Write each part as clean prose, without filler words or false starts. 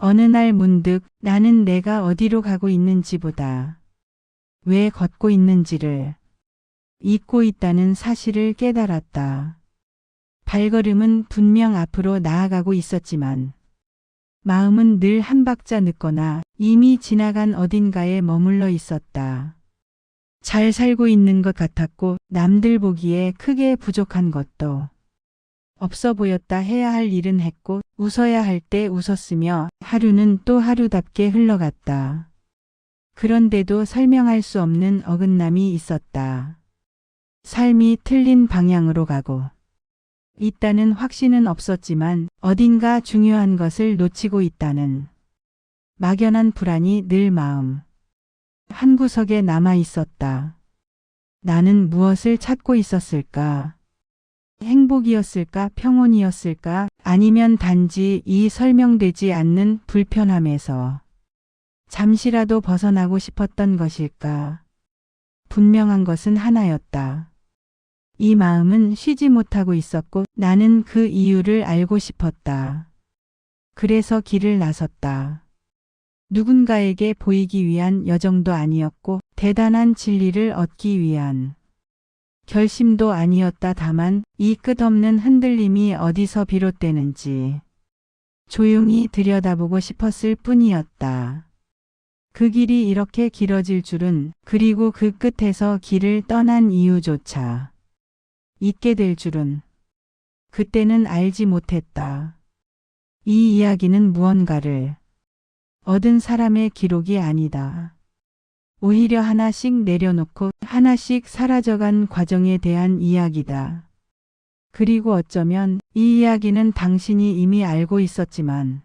어느 날 문득 나는 내가 어디로 가고 있는지보다 왜 걷고 있는지를 잊고 있다는 사실을 깨달았다. 발걸음은 분명 앞으로 나아가고 있었지만 마음은 늘 한 박자 늦거나 이미 지나간 어딘가에 머물러 있었다. 잘 살고 있는 것 같았고 남들 보기에 크게 부족한 것도 없어 보였다. 해야 할 일은 했고 웃어야 할 때 웃었으며 하루는 또 하루답게 흘러갔다. 그런데도 설명할 수 없는 어긋남이 있었다. 삶이 틀린 방향으로 가고 있다는 확신은 없었지만 어딘가 중요한 것을 놓치고 있다는 막연한 불안이 늘 마음 한구석에 남아 있었다. 나는 무엇을 찾고 있었을까? 행복이었을까? 평온이었을까? 아니면 단지 이 설명되지 않는 불편함에서 잠시라도 벗어나고 싶었던 것일까? 분명한 것은 하나였다. 이 마음은 쉬지 못하고 있었고 나는 그 이유를 알고 싶었다. 그래서 길을 나섰다. 누군가에게 보이기 위한 여정도 아니었고 대단한 진리를 얻기 위한 결심도 아니었다. 다만 이 끝없는 흔들림이 어디서 비롯되는지 조용히 들여다보고 싶었을 뿐이었다. 그 길이 이렇게 길어질 줄은, 그리고 그 끝에서 길을 떠난 이유조차 잊게 될 줄은 그때는 알지 못했다. 이 이야기는 무언가를 얻은 사람의 기록이 아니다. 오히려 하나씩 내려놓고 하나씩 사라져간 과정에 대한 이야기다. 그리고 어쩌면 이 이야기는 당신이 이미 알고 있었지만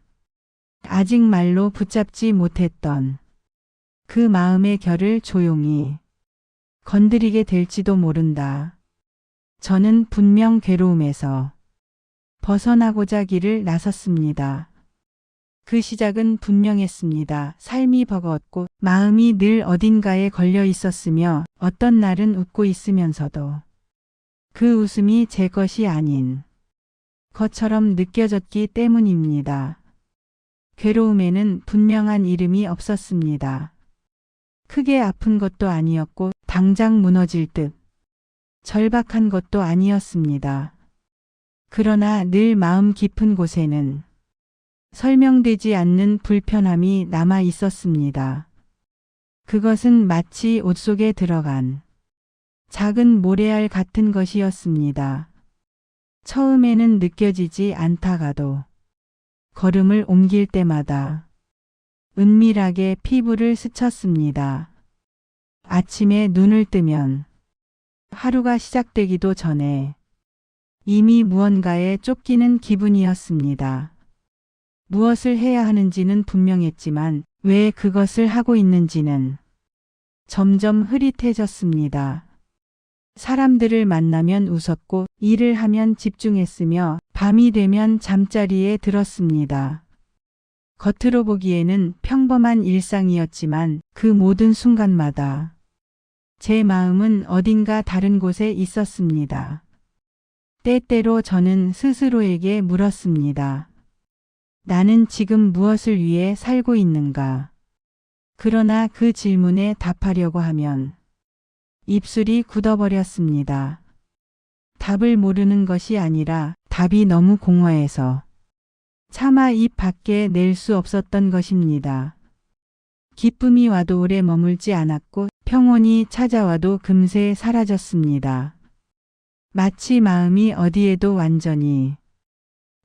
아직 말로 붙잡지 못했던 그 마음의 결을 조용히 건드리게 될지도 모른다. 저는 분명 괴로움에서 벗어나고자 길을 나섰습니다. 그 시작은 분명했습니다. 삶이 버거웠고 마음이 늘 어딘가에 걸려 있었으며 어떤 날은 웃고 있으면서도 그 웃음이 제 것이 아닌 것처럼 느껴졌기 때문입니다. 괴로움에는 분명한 이름이 없었습니다. 크게 아픈 것도 아니었고 당장 무너질 듯 절박한 것도 아니었습니다. 그러나 늘 마음 깊은 곳에는 설명되지 않는 불편함이 남아 있었습니다. 그것은 마치 옷 속에 들어간 작은 모래알 같은 것이었습니다. 처음에는 느껴지지 않다가도 걸음을 옮길 때마다 은밀하게 피부를 스쳤습니다. 아침에 눈을 뜨면 하루가 시작되기도 전에 이미 무언가에 쫓기는 기분이었습니다. 무엇을 해야 하는지는 분명했지만 왜 그것을 하고 있는지는 점점 흐릿해졌습니다. 사람들을 만나면 웃었고 일을 하면 집중했으며 밤이 되면 잠자리에 들었습니다. 겉으로 보기에는 평범한 일상이었지만 그 모든 순간마다 제 마음은 어딘가 다른 곳에 있었습니다. 때때로 저는 스스로에게 물었습니다. 나는 지금 무엇을 위해 살고 있는가? 그러나 그 질문에 답하려고 하면 입술이 굳어버렸습니다. 답을 모르는 것이 아니라 답이 너무 공허해서 차마 입 밖에 낼 수 없었던 것입니다. 기쁨이 와도 오래 머물지 않았고 평온이 찾아와도 금세 사라졌습니다. 마치 마음이 어디에도 완전히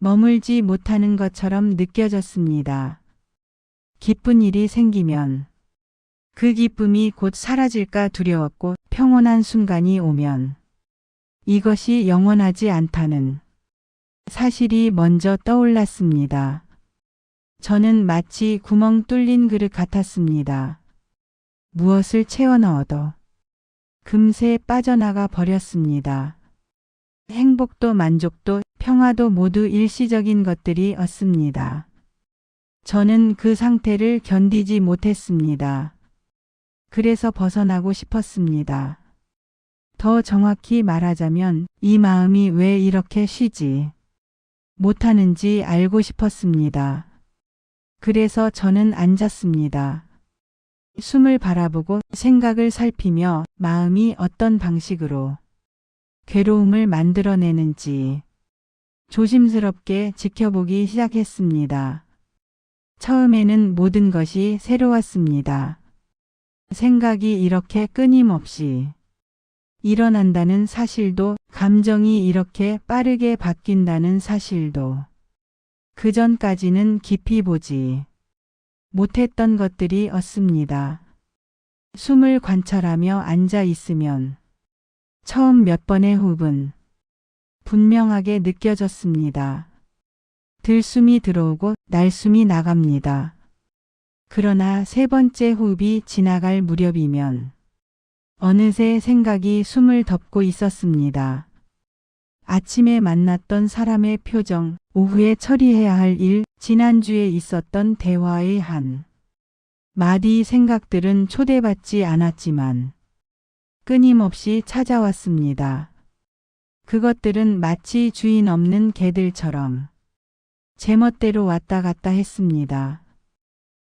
머물지 못하는 것처럼 느껴졌습니다. 기쁜 일이 생기면 그 기쁨이 곧 사라질까 두려웠고 평온한 순간이 오면 이것이 영원하지 않다는 사실이 먼저 떠올랐습니다. 저는 마치 구멍 뚫린 그릇 같았습니다. 무엇을 채워 넣어도 금세 빠져나가 버렸습니다. 행복도 만족도 평화도 모두 일시적인 것들이었습니다. 저는 그 상태를 견디지 못했습니다. 그래서 벗어나고 싶었습니다. 더 정확히 말하자면 이 마음이 왜 이렇게 쉬지 못하는지 알고 싶었습니다. 그래서 저는 앉았습니다. 숨을 바라보고 생각을 살피며 마음이 어떤 방식으로 괴로움을 만들어내는지 조심스럽게 지켜보기 시작했습니다. 처음에는 모든 것이 새로웠습니다. 생각이 이렇게 끊임없이 일어난다는 사실도, 감정이 이렇게 빠르게 바뀐다는 사실도, 그 전까지는 깊이 보지 못했던 것들이었습니다. 숨을 관찰하며 앉아 있으면 처음 몇 번의 호흡은 분명하게 느껴졌습니다. 들숨이 들어오고 날숨이 나갑니다. 그러나 세 번째 호흡이 지나갈 무렵이면 어느새 생각이 숨을 덮고 있었습니다. 아침에 만났던 사람의 표정, 오후에 처리해야 할 일, 지난주에 있었던 대화의 한 마디 생각들은 초대받지 않았지만 끊임없이 찾아왔습니다. 그것들은 마치 주인 없는 개들처럼 제멋대로 왔다 갔다 했습니다.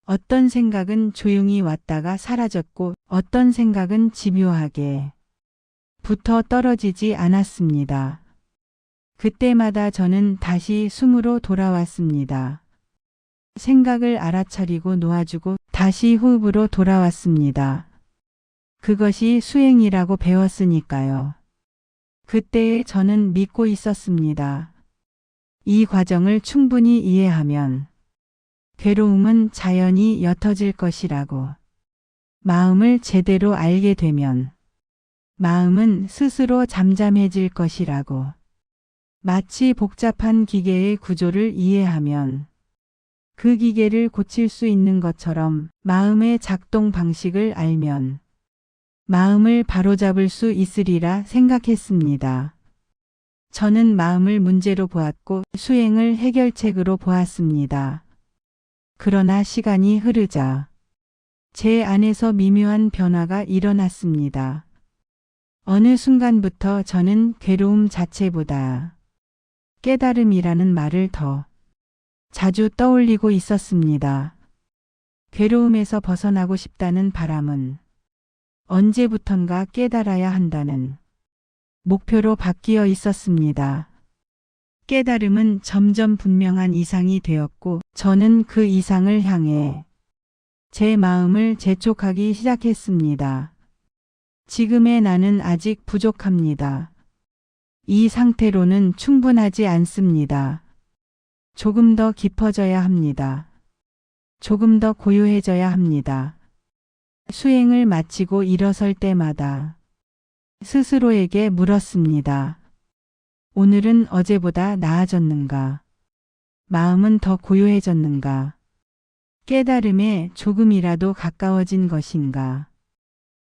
어떤 생각은 조용히 왔다가 사라졌고 어떤 생각은 집요하게 붙어 떨어지지 않았습니다. 그때마다 저는 다시 숨으로 돌아왔습니다. 생각을 알아차리고 놓아주고 다시 호흡으로 돌아왔습니다. 그것이 수행이라고 배웠으니까요. 그때에 저는 믿고 있었습니다. 이 과정을 충분히 이해하면 괴로움은 자연히 옅어질 것이라고. 마음을 제대로 알게 되면 마음은 스스로 잠잠해질 것이라고. 마치 복잡한 기계의 구조를 이해하면 그 기계를 고칠 수 있는 것처럼 마음의 작동 방식을 알면 마음을 바로잡을 수 있으리라 생각했습니다. 저는 마음을 문제로 보았고 수행을 해결책으로 보았습니다. 그러나 시간이 흐르자 제 안에서 미묘한 변화가 일어났습니다. 어느 순간부터 저는 괴로움 자체보다 깨달음이라는 말을 더 자주 떠올리고 있었습니다. 괴로움에서 벗어나고 싶다는 바람은 언제부턴가 깨달아야 한다는 목표로 바뀌어 있었습니다. 깨달음은 점점 분명한 이상이 되었고 저는 그 이상을 향해 제 마음을 재촉하기 시작했습니다. 지금의 나는 아직 부족합니다. 이 상태로는 충분하지 않습니다. 조금 더 깊어져야 합니다. 조금 더 고요해져야 합니다. 수행을 마치고 일어설 때마다 스스로에게 물었습니다. 오늘은 어제보다 나아졌는가? 마음은 더 고요해졌는가? 깨달음에 조금이라도 가까워진 것인가?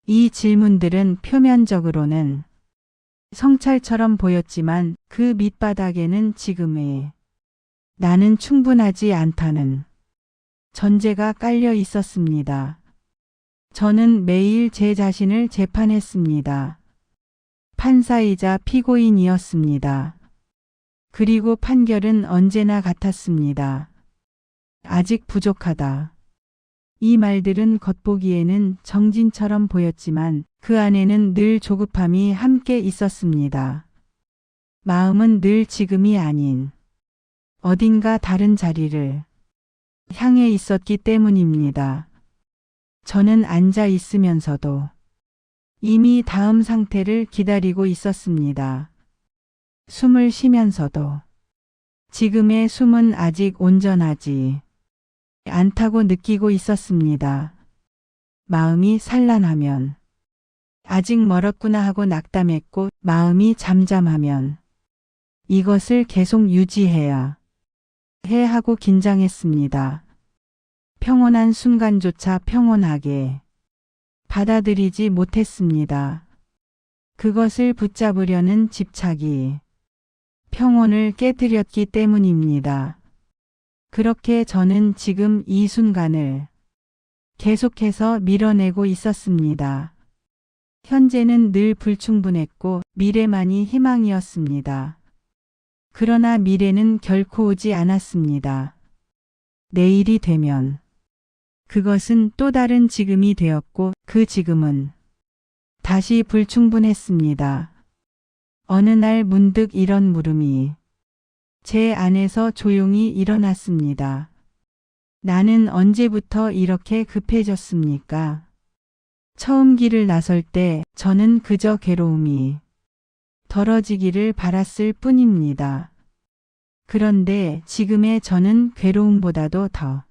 이 질문들은 표면적으로는 성찰처럼 보였지만 그 밑바닥에는 지금의 나는 충분하지 않다는 전제가 깔려 있었습니다. 저는 매일 제 자신을 재판했습니다. 판사이자 피고인이었습니다. 그리고 판결은 언제나 같았습니다. 아직 부족하다. 이 말들은 겉보기에는 정진처럼 보였지만 그 안에는 늘 조급함이 함께 있었습니다. 마음은 늘 지금이 아닌 어딘가 다른 자리를 향해 있었기 때문입니다. 저는 앉아 있으면서도 이미 다음 상태를 기다리고 있었습니다. 숨을 쉬면서도 지금의 숨은 아직 온전하지 않다고 느끼고 있었습니다. 마음이 산란하면 아직 멀었구나 하고 낙담했고 마음이 잠잠하면 이것을 계속 유지해야 해 하고 긴장했습니다. 평온한 순간조차 평온하게 받아들이지 못했습니다. 그것을 붙잡으려는 집착이 평온을 깨뜨렸기 때문입니다. 그렇게 저는 지금 이 순간을 계속해서 밀어내고 있었습니다. 현재는 늘 불충분했고 미래만이 희망이었습니다. 그러나 미래는 결코 오지 않았습니다. 내일이 되면 그것은 또 다른 지금이 되었고 그 지금은 다시 불충분했습니다. 어느 날 문득 이런 물음이 제 안에서 조용히 일어났습니다. 나는 언제부터 이렇게 급해졌습니까? 처음 길을 나설 때 저는 그저 괴로움이 덜어지기를 바랐을 뿐입니다. 그런데 지금의 저는 괴로움보다도 더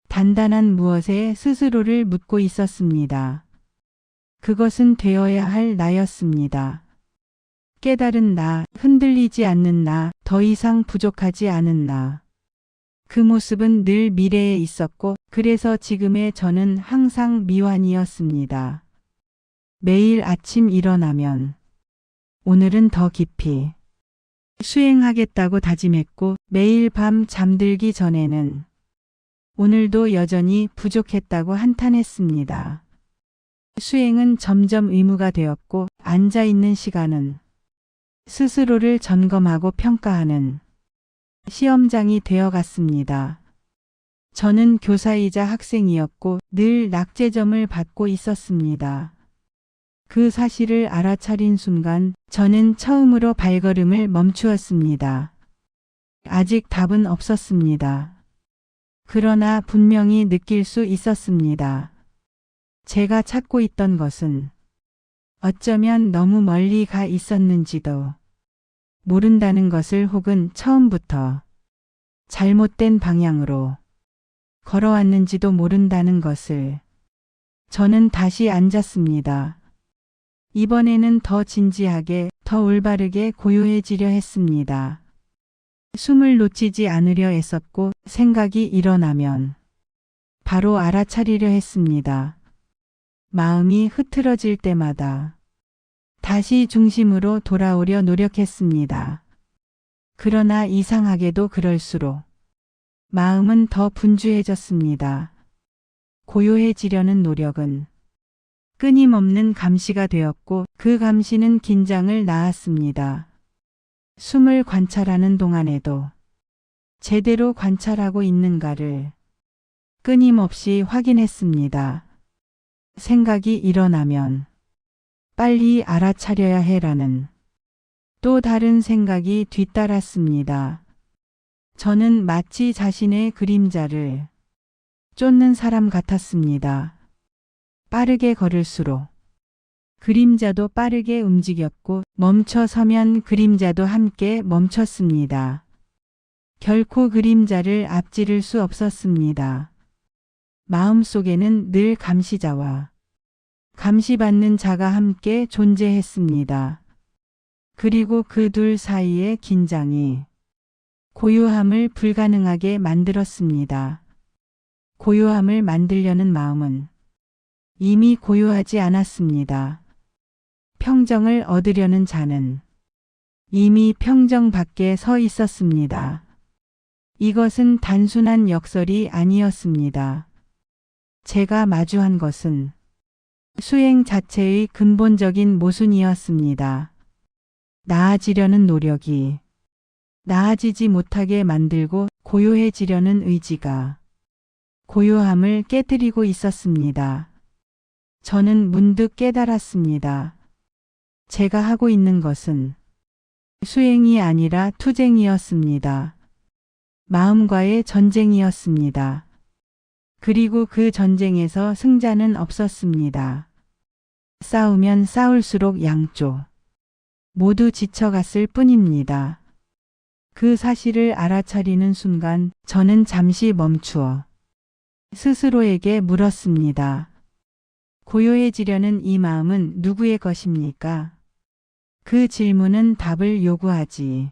단단한 무엇에 스스로를 묻고 있었습니다. 그것은 되어야 할 나였습니다. 깨달은 나, 흔들리지 않는 나, 더 이상 부족하지 않은 나. 그 모습은 늘 미래에 있었고 그래서 지금의 저는 항상 미완이었습니다. 매일 아침 일어나면 오늘은 더 깊이 수행하겠다고 다짐했고 매일 밤 잠들기 전에는 오늘도 여전히 부족했다고 한탄했습니다. 수행은 점점 의무가 되었고 앉아 있는 시간은 스스로를 점검하고 평가하는 시험장이 되어갔습니다. 저는 교사이자 학생이었고 늘 낙제점을 받고 있었습니다. 그 사실을 알아차린 순간 저는 처음으로 발걸음을 멈추었습니다. 아직 답은 없었습니다. 그러나 분명히 느낄 수 있었습니다. 제가 찾고 있던 것은 어쩌면 너무 멀리 가 있었는지도 모른다는 것을 혹은 처음부터 잘못된 방향으로 걸어왔는지도 모른다는 것을. 저는 다시 앉았습니다. 이번에는 더 진지하게, 더 올바르게 고요해지려 했습니다. 숨을 놓치지 않으려 애썼고 생각이 일어나면 바로 알아차리려 했습니다. 마음이 흐트러질 때마다 다시 중심으로 돌아오려 노력했습니다. 그러나 이상하게도 그럴수록 마음은 더 분주해졌습니다. 고요해지려는 노력은 끊임없는 감시가 되었고 그 감시는 긴장을 낳았습니다. 숨을 관찰하는 동안에도 제대로 관찰하고 있는가를 끊임없이 확인했습니다. 생각이 일어나면 빨리 알아차려야 해라는 또 다른 생각이 뒤따랐습니다. 저는 마치 자신의 그림자를 쫓는 사람 같았습니다. 빠르게 걸을수록 그림자도 빠르게 움직였고 멈춰 서면 그림자도 함께 멈췄습니다. 결코 그림자를 앞지를 수 없었습니다. 마음속에는 늘 감시자와 감시받는 자가 함께 존재했습니다. 그리고 그 둘 사이의 긴장이 고요함을 불가능하게 만들었습니다. 고요함을 만들려는 마음은 이미 고요하지 않았습니다. 평정을 얻으려는 자는 이미 평정 밖에 서 있었습니다. 이것은 단순한 역설이 아니었습니다. 제가 마주한 것은 수행 자체의 근본적인 모순이었습니다. 나아지려는 노력이 나아지지 못하게 만들고 고요해지려는 의지가 고요함을 깨뜨리고 있었습니다. 저는 문득 깨달았습니다. 제가 하고 있는 것은 수행이 아니라 투쟁이었습니다. 마음과의 전쟁이었습니다. 그리고 그 전쟁에서 승자는 없었습니다. 싸우면 싸울수록 양쪽 모두 지쳐갔을 뿐입니다. 그 사실을 알아차리는 순간 저는 잠시 멈추어 스스로에게 물었습니다. 고요해지려는 이 마음은 누구의 것입니까? 그 질문은 답을 요구하지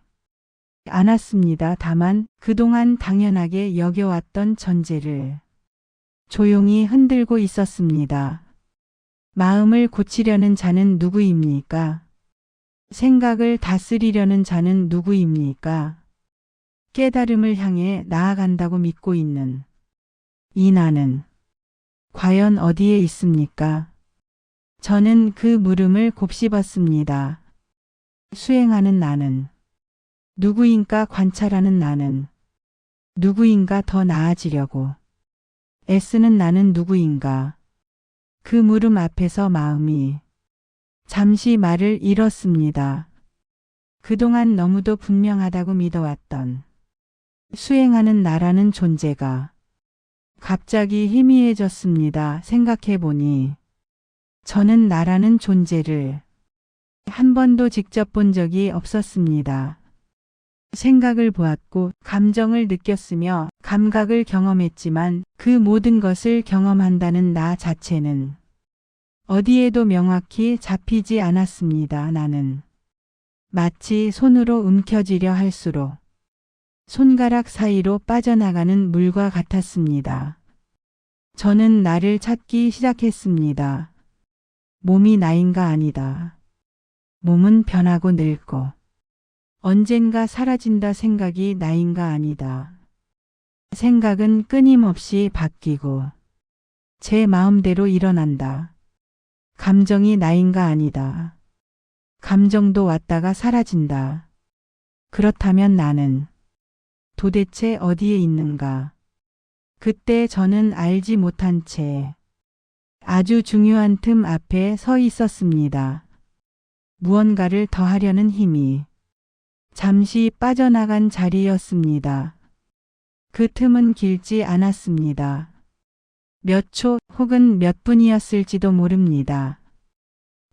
않았습니다. 다만 그동안 당연하게 여겨왔던 전제를 조용히 흔들고 있었습니다. 마음을 고치려는 자는 누구입니까? 생각을 다스리려는 자는 누구입니까? 깨달음을 향해 나아간다고 믿고 있는 이 나는 과연 어디에 있습니까? 저는 그 물음을 곱씹었습니다. 수행하는 나는 누구인가 관찰하는 나는 누구인가 더 나아지려고 애쓰는 나는 누구인가. 그 물음 앞에서 마음이 잠시 말을 잃었습니다. 그동안 너무도 분명하다고 믿어왔던 수행하는 나라는 존재가 갑자기 희미해졌습니다. 생각해보니 저는 나라는 존재를 한 번도 직접 본 적이 없었습니다. 생각을 보았고 감정을 느꼈으며 감각을 경험했지만 그 모든 것을 경험한다는 나 자체는 어디에도 명확히 잡히지 않았습니다. 나는 마치 손으로 움켜쥐려 할수록 손가락 사이로 빠져나가는 물과 같았습니다. 저는 나를 찾기 시작했습니다. 몸이 나인가 아니다. 몸은 변하고 늙고 언젠가 사라진다. 생각이 나인가 아니다. 생각은 끊임없이 바뀌고 제 마음대로 일어난다. 감정이 나인가 아니다. 감정도 왔다가 사라진다. 그렇다면 나는 도대체 어디에 있는가? 그때 저는 알지 못한 채 아주 중요한 틈 앞에 서 있었습니다. 무언가를 더하려는 힘이 잠시 빠져나간 자리였습니다. 그 틈은 길지 않았습니다. 몇 초 혹은 몇 분이었을지도 모릅니다.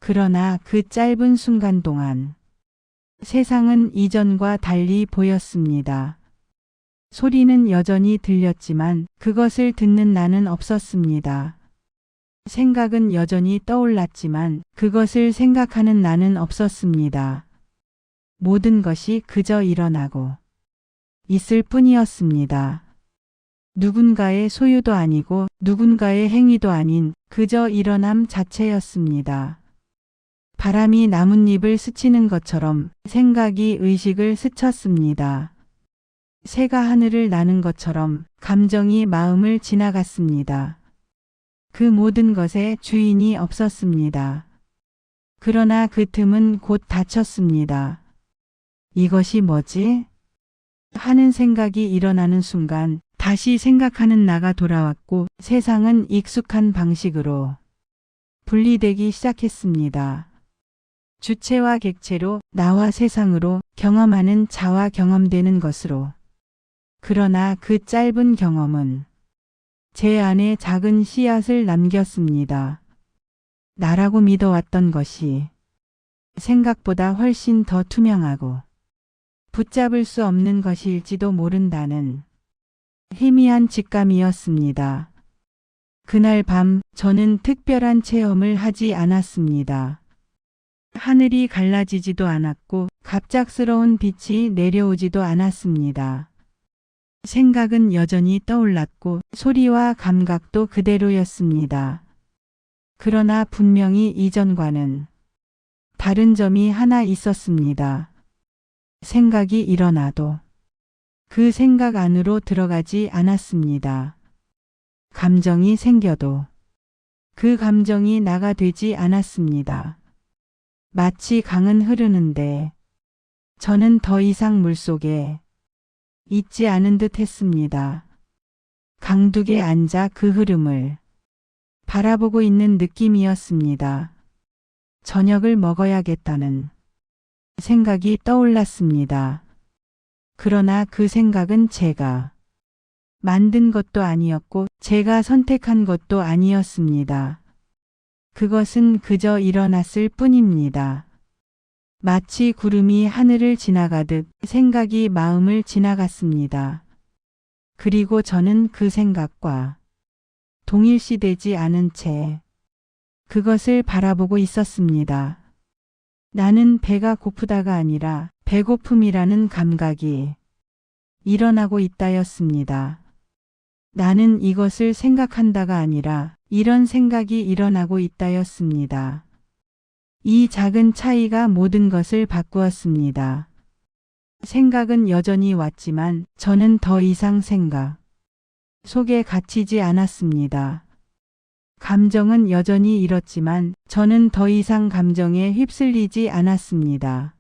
그러나 그 짧은 순간 동안 세상은 이전과 달리 보였습니다. 소리는 여전히 들렸지만 그것을 듣는 나는 없었습니다. 생각은 여전히 떠올랐지만 그것을 생각하는 나는 없었습니다. 모든 것이 그저 일어나고 있을 뿐이었습니다. 누군가의 소유도 아니고 누군가의 행위도 아닌 그저 일어남 자체였습니다. 바람이 나뭇잎을 스치는 것처럼 생각이 의식을 스쳤습니다. 새가 하늘을 나는 것처럼 감정이 마음을 지나갔습니다. 그 모든 것에 주인이 없었습니다. 그러나 그 틈은 곧 닫혔습니다. 이것이 뭐지? 하는 생각이 일어나는 순간 다시 생각하는 나가 돌아왔고 세상은 익숙한 방식으로 분리되기 시작했습니다. 주체와 객체로 나와 세상으로 경험하는 자와 경험되는 것으로. 그러나 그 짧은 경험은 제 안에 작은 씨앗을 남겼습니다. 나라고 믿어왔던 것이 생각보다 훨씬 더 투명하고 붙잡을 수 없는 것일지도 모른다는 희미한 직감이었습니다. 그날 밤 저는 특별한 체험을 하지 않았습니다. 하늘이 갈라지지도 않았고 갑작스러운 빛이 내려오지도 않았습니다. 생각은 여전히 떠올랐고 소리와 감각도 그대로였습니다. 그러나 분명히 이전과는 다른 점이 하나 있었습니다. 생각이 일어나도 그 생각 안으로 들어가지 않았습니다. 감정이 생겨도 그 감정이 나가 되지 않았습니다. 마치 강은 흐르는데 저는 더 이상 물속에 있지 않은 듯 했습니다. 강둑에 앉아 그 흐름을 바라보고 있는 느낌이었습니다. 저녁을 먹어야겠다는 생각이 떠올랐습니다. 그러나 그 생각은 제가 만든 것도 아니었고 제가 선택한 것도 아니었습니다. 그것은 그저 일어났을 뿐입니다. 마치 구름이 하늘을 지나가듯 생각이 마음을 지나갔습니다. 그리고 저는 그 생각과 동일시되지 않은 채 그것을 바라보고 있었습니다. 나는 배가 고프다가 아니라 배고픔이라는 감각이 일어나고 있다였습니다. 나는 이것을 생각한다가 아니라 이런 생각이 일어나고 있다였습니다. 이 작은 차이가 모든 것을 바꾸었습니다. 생각은 여전히 왔지만 저는 더 이상 생각 속에 갇히지 않았습니다. 감정은 여전히 일었지만 저는 더 이상 감정에 휩쓸리지 않았습니다.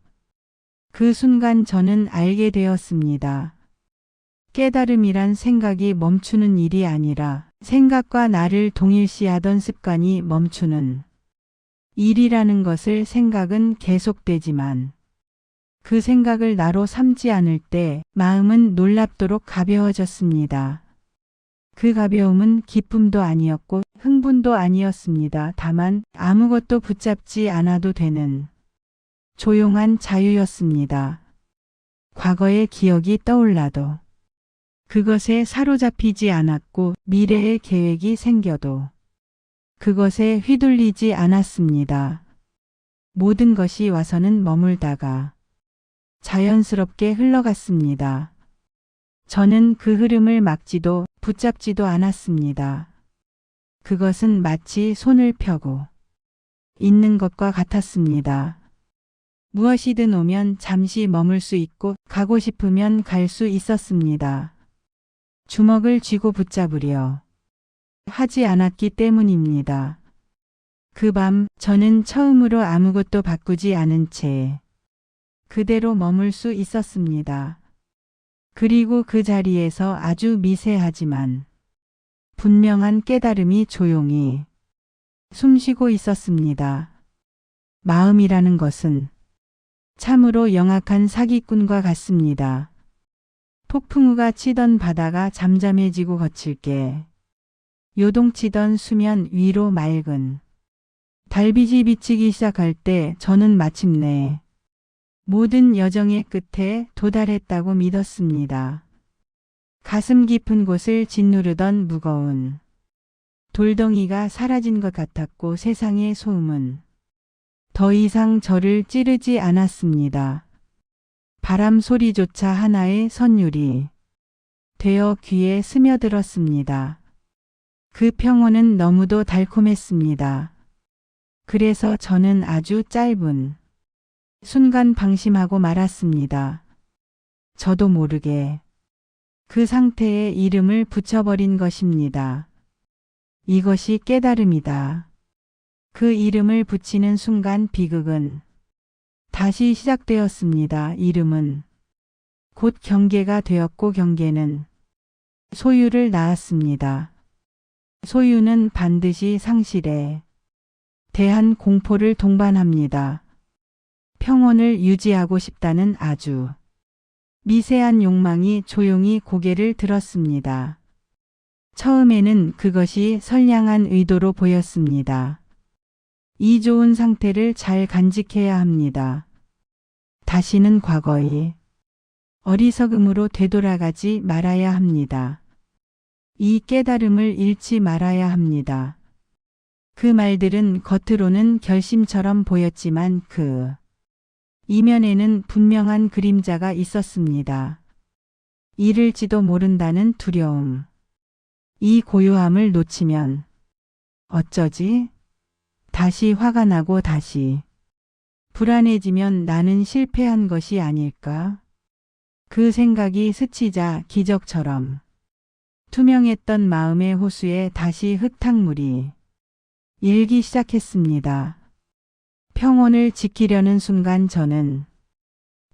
그 순간 저는 알게 되었습니다. 깨달음이란 생각이 멈추는 일이 아니라 생각과 나를 동일시하던 습관이 멈추는 일이라는 것을. 생각은 계속되지만 그 생각을 나로 삼지 않을 때 마음은 놀랍도록 가벼워졌습니다. 그 가벼움은 기쁨도 아니었고 흥분도 아니었습니다. 다만 아무것도 붙잡지 않아도 되는 조용한 자유였습니다. 과거의 기억이 떠올라도 그것에 사로잡히지 않았고 미래의 계획이 생겨도 그것에 휘둘리지 않았습니다. 모든 것이 와서는 머물다가 자연스럽게 흘러갔습니다. 저는 그 흐름을 막지도 붙잡지도 않았습니다. 그것은 마치 손을 펴고 있는 것과 같았습니다. 무엇이든 오면 잠시 머물 수 있고 가고 싶으면 갈 수 있었습니다. 주먹을 쥐고 붙잡으려 하지 않았기 때문입니다. 그 밤 저는 처음으로 아무것도 바꾸지 않은 채 그대로 머물 수 있었습니다. 그리고 그 자리에서 아주 미세하지만 분명한 깨달음이 조용히 숨쉬고 있었습니다. 마음이라는 것은 참으로 영악한 사기꾼과 같습니다. 폭풍우가 치던 바다가 잠잠해지고 거칠게 요동치던 수면 위로 맑은 달빛이 비치기 시작할 때 저는 마침내 모든 여정의 끝에 도달했다고 믿었습니다. 가슴 깊은 곳을 짓누르던 무거운 돌덩이가 사라진 것 같았고 세상의 소음은 더 이상 저를 찌르지 않았습니다. 바람 소리조차 하나의 선율이 되어 귀에 스며들었습니다. 그 평온은 너무도 달콤했습니다. 그래서 저는 아주 짧은 순간 방심하고 말았습니다. 저도 모르게 그 상태에 이름을 붙여버린 것입니다. 이것이 깨달음이다. 그 이름을 붙이는 순간 비극은 다시 시작되었습니다. 이름은 곧 경계가 되었고 경계는 소유를 낳았습니다. 소유는 반드시 상실에 대한 공포를 동반합니다. 평온을 유지하고 싶다는 아주 미세한 욕망이 조용히 고개를 들었습니다. 처음에는 그것이 선량한 의도로 보였습니다. 이 좋은 상태를 잘 간직해야 합니다. 다시는 과거의 어리석음으로 되돌아가지 말아야 합니다. 이 깨달음을 잃지 말아야 합니다. 그 말들은 겉으로는 결심처럼 보였지만 그 이면에는 분명한 그림자가 있었습니다. 잃을지도 모른다는 두려움. 이 고요함을 놓치면 어쩌지? 다시 화가 나고 다시 불안해지면 나는 실패한 것이 아닐까? 그 생각이 스치자 기적처럼 투명했던 마음의 호수에 다시 흙탕물이 일기 시작했습니다. 평온을 지키려는 순간 저는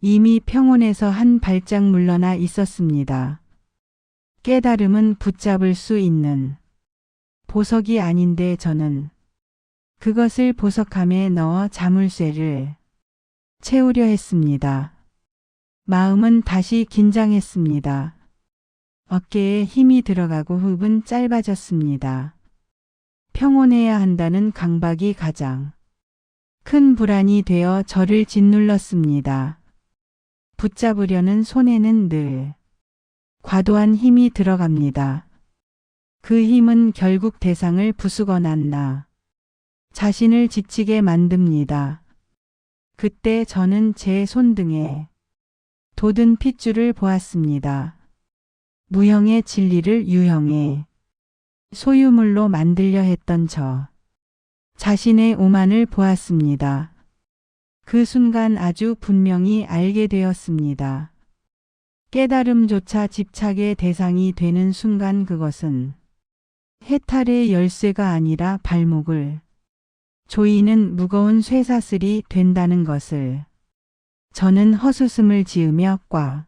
이미 평온에서 한 발짝 물러나 있었습니다. 깨달음은 붙잡을 수 있는 보석이 아닌데 저는 그것을 보석함에 넣어 자물쇠를 채우려 했습니다. 마음은 다시 긴장했습니다. 어깨에 힘이 들어가고 호흡은 짧아졌습니다. 평온해야 한다는 강박이 가장 큰 불안이 되어 저를 짓눌렀습니다. 붙잡으려는 손에는 늘 과도한 힘이 들어갑니다. 그 힘은 결국 대상을 부수거나 나 자신을 지치게 만듭니다. 그때 저는 제 손등에 돋은 핏줄을 보았습니다. 무형의 진리를 유형의 소유물로 만들려 했던 저 자신의 오만을 보았습니다. 그 순간 아주 분명히 알게 되었습니다. 깨달음조차 집착의 대상이 되는 순간 그것은 해탈의 열쇠가 아니라 발목을 조이는 무거운 쇠사슬이 된다는 것을 저는 헛웃음을 지으며 꽉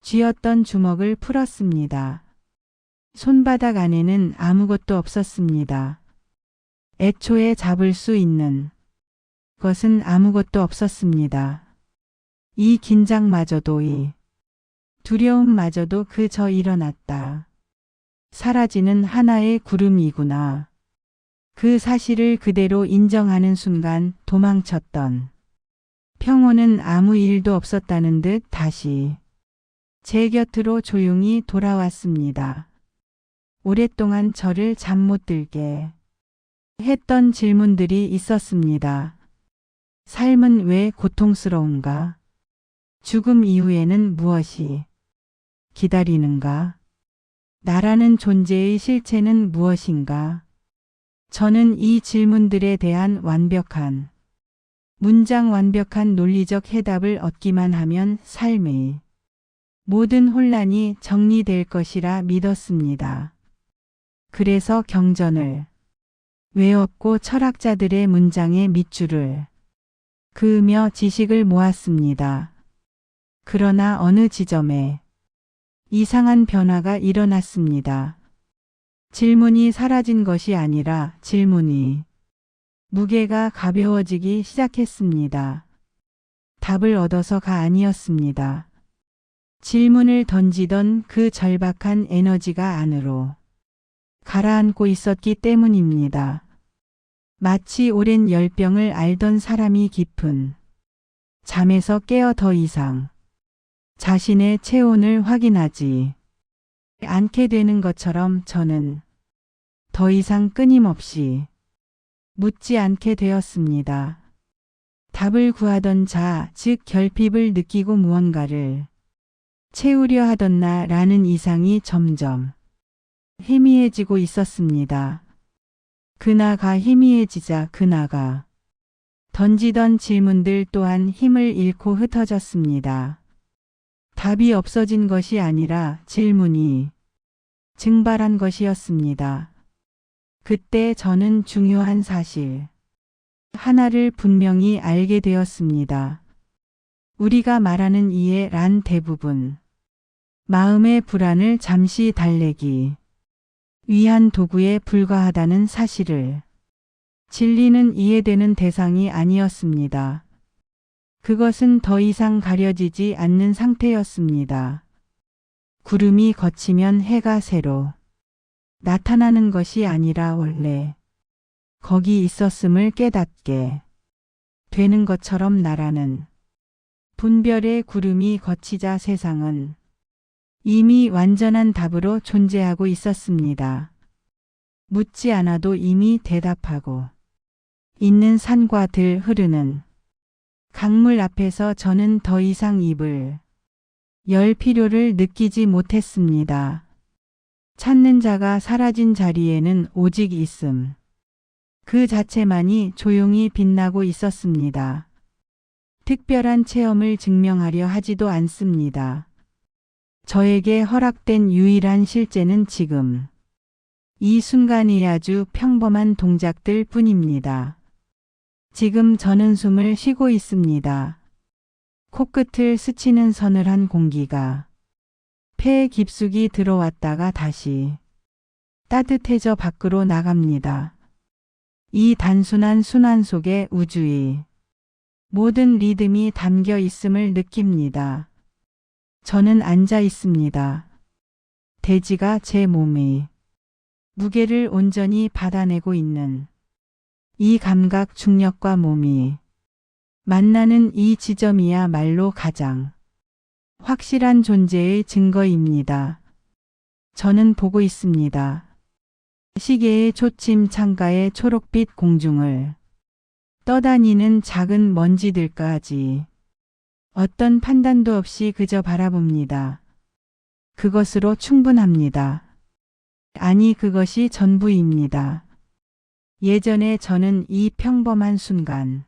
쥐었던 주먹을 풀었습니다. 손바닥 안에는 아무것도 없었습니다. 애초에 잡을 수 있는 것은 아무것도 없었습니다. 이 긴장마저도, 이 두려움마저도 그저 일어났다. 사라지는 하나의 구름이구나. 그 사실을 그대로 인정하는 순간 도망쳤던 평온은 아무 일도 없었다는 듯 다시 제 곁으로 조용히 돌아왔습니다. 오랫동안 저를 잠 못 들게 했던 질문들이 있었습니다. 삶은 왜 고통스러운가? 죽음 이후에는 무엇이 기다리는가? 나라는 존재의 실체는 무엇인가? 저는 이 질문들에 대한 완벽한 논리적 해답을 얻기만 하면 삶의 모든 혼란이 정리될 것이라 믿었습니다. 그래서 경전을 외웠고 철학자들의 문장의 밑줄을 그으며 지식을 모았습니다. 그러나 어느 지점에 이상한 변화가 일어났습니다. 질문이 사라진 것이 아니라 질문이 무게가 가벼워지기 시작했습니다. 답을 얻어서가 아니었습니다. 질문을 던지던 그 절박한 에너지가 안으로 가라앉고 있었기 때문입니다. 마치 오랜 열병을 앓던 사람이 깊은 잠에서 깨어 더 이상 자신의 체온을 확인하지 않게 되는 것처럼 저는 더 이상 끊임없이 묻지 않게 되었습니다. 답을 구하던 자, 즉 결핍을 느끼고 무언가를 채우려 하던 나라는 이상이 점점 희미해지고 있었습니다. 그나가 희미해지자 그나가 던지던 질문들 또한 힘을 잃고 흩어졌습니다. 답이 없어진 것이 아니라 질문이 증발한 것이었습니다. 그때 저는 중요한 사실 하나를 분명히 알게 되었습니다. 우리가 말하는 이해란 대부분 마음의 불안을 잠시 달래기 위한 도구에 불과하다는 사실을 진리는 이해되는 대상이 아니었습니다. 그것은 더 이상 가려지지 않는 상태였습니다. 구름이 걷히면 해가 새로 나타나는 것이 아니라 원래 거기 있었음을 깨닫게 되는 것처럼 나라는 분별의 구름이 걷히자 세상은 이미 완전한 답으로 존재하고 있었습니다. 묻지 않아도 이미 대답하고 있는 산과 들 흐르는 강물 앞에서 저는 더 이상 입을 열 필요를 느끼지 못했습니다. 찾는 자가 사라진 자리에는 오직 있음. 그 자체만이 조용히 빛나고 있었습니다. 특별한 체험을 증명하려 하지도 않습니다. 저에게 허락된 유일한 실제는 지금 이 순간이 아주 평범한 동작들 뿐입니다. 지금 저는 숨을 쉬고 있습니다. 코끝을 스치는 서늘한 공기가 폐에 깊숙이 들어왔다가 다시 따뜻해져 밖으로 나갑니다. 이 단순한 순환 속에 우주의 모든 리듬이 담겨 있음을 느낍니다. 저는 앉아 있습니다. 대지가 제 몸의 무게를 온전히 받아내고 있는 이 감각 중력과 몸이 만나는 이 지점이야말로 가장 확실한 존재의 증거입니다. 저는 보고 있습니다. 시계의 초침 창가의 초록빛 공중을 떠다니는 작은 먼지들까지 어떤 판단도 없이 그저 바라봅니다. 그것으로 충분합니다. 아니, 그것이 전부입니다. 예전에 저는 이 평범한 순간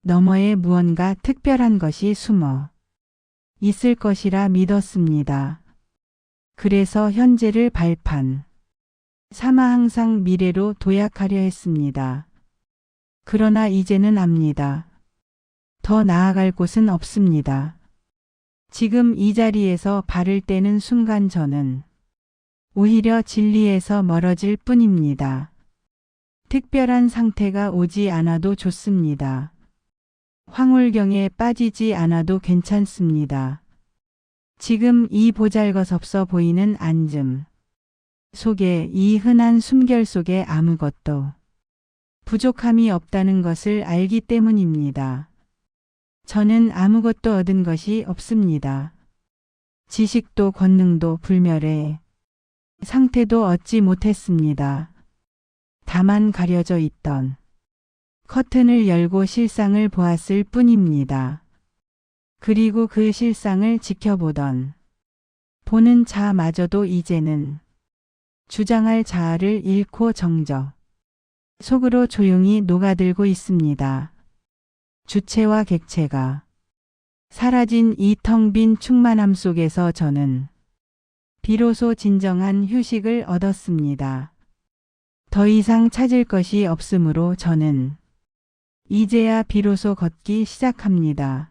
너머에 무언가 특별한 것이 숨어 있을 것이라 믿었습니다. 그래서 현재를 발판 삼아 항상 미래로 도약하려 했습니다. 그러나 이제는 압니다. 더 나아갈 곳은 없습니다. 지금 이 자리에서 발을 떼는 순간 저는 오히려 진리에서 멀어질 뿐입니다. 특별한 상태가 오지 않아도 좋습니다. 황홀경에 빠지지 않아도 괜찮습니다. 지금 이 보잘것없어 보이는 앉음 속에, 이 흔한 숨결 속에 아무것도 부족함이 없다는 것을 알기 때문입니다. 저는 아무것도 얻은 것이 없습니다. 지식도 권능도 불멸의 상태도 얻지 못했습니다. 다만 가려져 있던 커튼을 열고 실상을 보았을 뿐입니다. 그리고 그 실상을 지켜보던 보는 자마저도 이제는 주장할 자아를 잃고 정적 속으로 조용히 녹아들고 있습니다. 주체와 객체가 사라진 이 텅 빈 충만함 속에서 저는 비로소 진정한 휴식을 얻었습니다. 더 이상 찾을 것이 없으므로 저는 이제야 비로소 걷기 시작합니다.